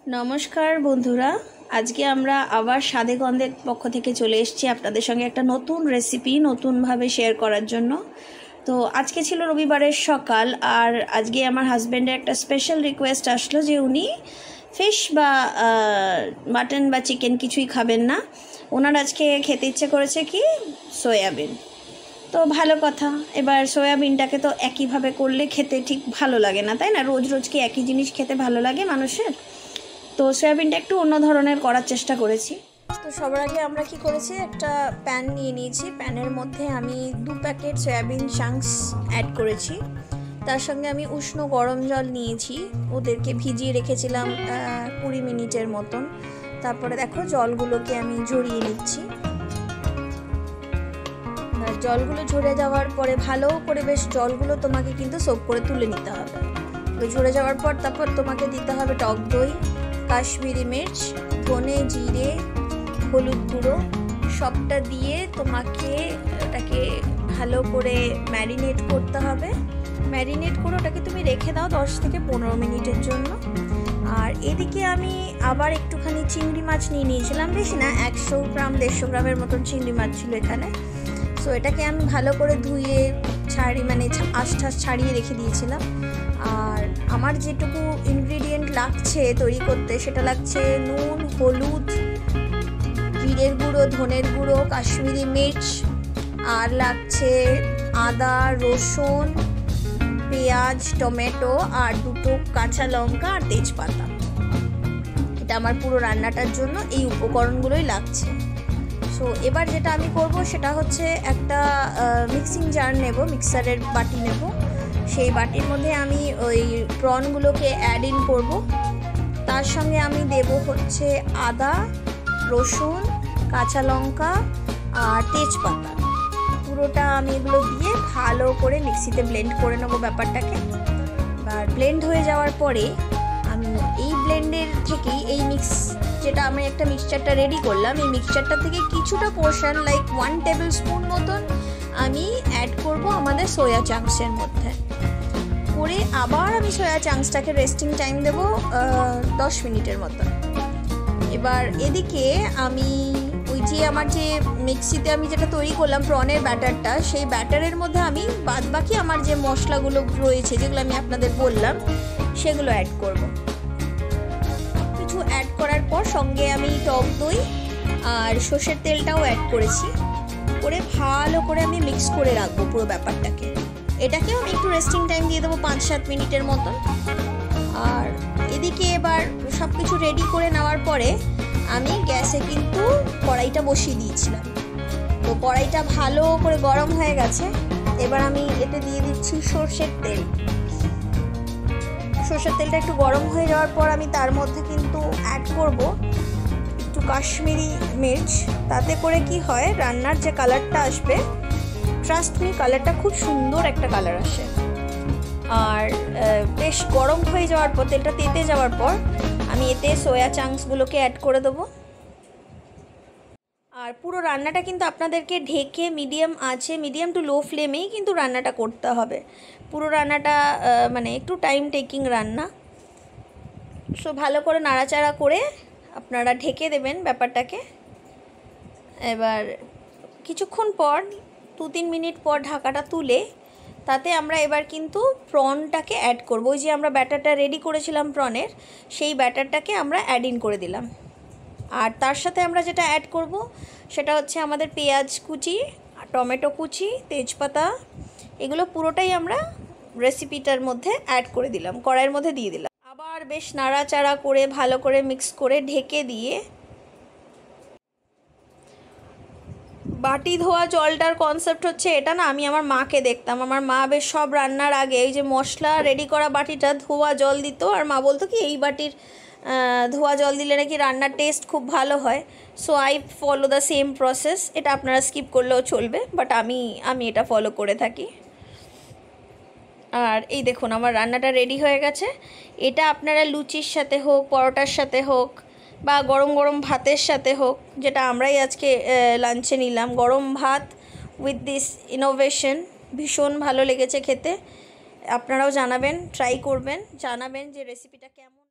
নমস্কার বন্ধুরা, আজকে আমরা আবার স্বাদে গন্ধের পক্ষ থেকে চলে এসেছি আপনাদের সঙ্গে একটা নতুন রেসিপি নতুনভাবে শেয়ার করার জন্য। তো আজকে ছিল রবিবারের সকাল, আর আজকে আমার হাজব্যান্ডের একটা স্পেশাল রিকোয়েস্ট আসলো যে উনি ফিশ বা মাটন বা চিকেন কিছুই খাবেন না। ওনার আজকে খেতে ইচ্ছে করেছে কি সয়াবিন। তো ভালো কথা, এবার সয়াবিনটাকে তো একইভাবে করলে খেতে ঠিক ভালো লাগে না, তাই না? রোজ রোজ কি একই জিনিস খেতে ভালো লাগে মানুষের? তো সয়াবিনটা একটু অন্য ধরনের করার চেষ্টা করেছি। তো সবার আগে আমরা কি করেছি, একটা প্যান নিয়ে নিয়েছি। প্যানের মধ্যে আমি 2 প্যাকেট সয়াবিন চাংস অ্যাড করেছি। তার সঙ্গে আমি উষ্ণ গরম জল নিয়েছি, ওদেরকে ভিজিয়ে রেখেছিলাম 20 মিনিটের মতন। তারপরে দেখো জলগুলোকে আমি ঝরিয়ে নিচ্ছি। জলগুলো ঝরে যাওয়ার পরে ভালো করে বেশ জলগুলো তোমাকে কিন্তু সোক করে তুলে নিতে হবে। তো ঝরে যাওয়ার পর তারপর তোমাকে দিতে হবে টক দই, কাশ্মীরি মির্চ, ধনে, জিরে, হলুদ গুঁড়ো সবটা দিয়ে তোমাকে ওটাকে ভালো করে ম্যারিনেট করতে হবে। ম্যারিনেট করে ওটাকে তুমি রেখে দাও 10 থেকে 15 মিনিটের জন্য। আর এদিকে আমি আবার একটুখানি চিংড়ি মাছ নিয়ে নিয়েছিলাম, বেশি না, 100 গ্রাম 150 গ্রামের মতন চিংড়ি মাছ ছিল এখানে। সো এটাকে আমি ভালো করে ধুয়ে আঁশ ছাড়িয়ে রেখে দিয়েছিলাম। আর আমার যেটুকু ইনগ্রিডিয়েন্ট লাগছে তৈরি করতে, সেটা লাগছে নুন, হলুদ, জিরের গুঁড়ো, ধনের গুঁড়ো, কাশ্মীরি মির্চ, আর লাগছে আদা, রসুন, পেঁয়াজ, টমেটো, আর 2টো কাঁচা লঙ্কা আর তেজপাতা। এটা আমার পুরো রান্নাটার জন্য এই উপকরণগুলোই লাগছে। তো এবার যেটা আমি করব সেটা হচ্ছে একটা মিক্সিং জার নেব, মিক্সারের বাটি নেব। সেই বাটির মধ্যে আমি ওই প্রনগুলোকে অ্যাড ইন করব। তার সঙ্গে আমি দেব হচ্ছে আদা, রসুন, কাঁচা লঙ্কা আর তেজপাতা। পুরোটা আমি এগুলো দিয়ে ভালো করে মিক্সিতে ব্লেন্ড করে নেবো ব্যাপারটাকে। আর ব্লেন্ড হয়ে যাওয়ার পরে আমি এই ব্লেন্ডের থেকেই যেটা আমি একটা মিক্সচারটা রেডি করলাম, এই মিক্সচারটা থেকে কিছুটা পোর্শন লাইক 1 টেবিল স্পুন মতন আমি অ্যাড করব আমাদের সয়া চাংসের মধ্যে। করে আবার আমি সয়া চাংসটাকে রেস্টিং টাইম দেবো 10 মিনিটের মতন। এবার এদিকে আমি আমার যে মিক্সিতে আমি যেটা তৈরি করলাম প্রনের ব্যাটারটা, সেই ব্যাটারের মধ্যে আমি বাদবাকি আমার যে মশলাগুলো রয়েছে, যেগুলো আমি আপনাদের বললাম, সেগুলো অ্যাড করব। কিছু অ্যাড করার পর সঙ্গে আমি টক দই আর সর্ষের তেলটাও অ্যাড করেছি। করে ভালো করে আমি মিক্স করে রাখবো পুরো ব্যাপারটাকে। এটাকেও আমি একটু রেস্টিং টাইম দিয়ে দেবো 5-7 মিনিটের মতন। আর এদিকে এবার সব কিছু রেডি করে নেওয়ার পরে আমি গ্যাসে কিন্তু কড়াইটা বসিয়ে দিয়েছিলাম। তো কড়াইটা ভালো করে গরম হয়ে গেছে। এবার আমি এতে দিয়ে দিচ্ছি সর্ষের তেল। সর্ষের তেলটা একটু গরম হয়ে যাওয়ার পর আমি তার মধ্যে কিন্তু অ্যাড করব একটু কাশ্মীরি মির্চ। তাতে করে কি হয়, রান্নার যে কালারটা আসবে, ট্রাস্ট মি, কালারটা খুব সুন্দর একটা কালার আসে। আর বেশ গরম হয়ে যাওয়ার পর, তেলটা তেতে যাওয়ার পর আমি এতে সয়া চাংসগুলোকে অ্যাড করে দেবো। আর পুরো রান্নাটা কিন্তু আপনাদেরকে ঢেকে মিডিয়াম টু লো ফ্লেমেই কিন্তু রান্নাটা করতে হবে। পুরো রান্নাটা একটু টাইম টেকিং রান্না। সো ভালো করে নাড়াচাড়া করে আপনারা ঢেকে দেবেন ব্যাপারটাকে। এবার কিছুক্ষণ পর 2-3 মিনিট পর ঢাকাটা তুলে তাতে আমরা এবার কিন্তু প্রনটাকে অ্যাড করব। ওই যে আমরা ব্যাটারটা রেডি করেছিলাম প্রনের, সেই ব্যাটারটাকে আমরা অ্যাড ইন করে দিলাম। আর তার সাথে আমরা যেটা অ্যাড করব সেটা হচ্ছে আমাদের পেঁয়াজ কুচি, টমেটো কুচি, তেজপাতা, এগুলো পুরোটাই আমরা রেসিপিটার মধ্যে অ্যাড করে দিলাম, কড়াইয়ের মধ্যে দিয়ে দিলাম। আবার বেশ নাড়াচাড়া করে ভালো করে মিক্স করে ঢেকে দিয়ে, বাটি ধোয়া জলটার কনসেপ্ট হচ্ছে এটা না, আমি আমার মাকে দেখতাম, আমার মা বেশ সব রান্নার আগে এই যে মশলা রেডি করা বাটিটা ধোয়া জল দিত। আর মা বলতো কি এই বাটির ধোয়া জল দিলে নাকি রান্নার টেস্ট খুব ভালো হয়। So I follow the same process. এটা আপনারা স্কিপ করলেও চলবে, বাট আমি এটা ফলো করে থাকি। আর এই দেখুন আমার রান্নাটা রেডি হয়ে গেছে। এটা আপনারা লুচির সাথে হোক, পরোটার সাথে হোক, বা গরম গরম ভাতের সাথে হোক, যেটা আমরাই আজকে লাঞ্চে নিলাম, গরম ভাত উইথ দিস ইনোভেশন ভীষণ ভালো লেগেছে খেতে। আপনারাও জানাবেন, ট্রাই করবেন, জানাবেন যে রেসিপিটা কেমন।